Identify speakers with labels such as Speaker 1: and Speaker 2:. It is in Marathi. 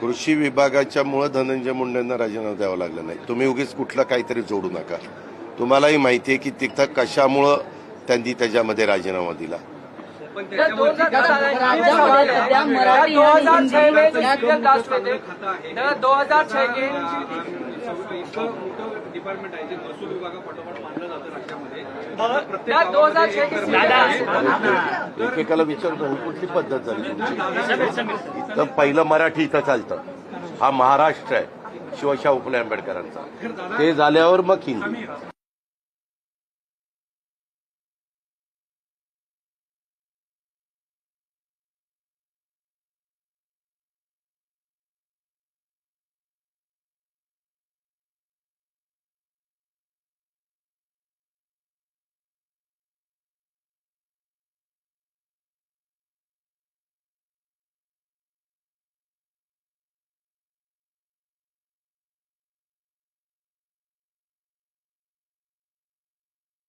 Speaker 1: कृषी विभागाच्यामुळे धनंजय मुंडेंना राजीनामा द्यावा लागला नाही. तुम्ही उगीच कुठलं काहीतरी जोडू नका. तुम्हालाही माहिती आहे की तिथं कशामुळं त्यांनी त्याच्यामध्ये राजीनामा दिला. एकेकाला विचारतो ही कुठली पद्धत झाली तुमची. तर पहिलं मराठी इथं चालतं. हा महाराष्ट्र आहे शिवशाहू फुले आंबेडकरांचा. ते झाल्यावर मग हिंदी.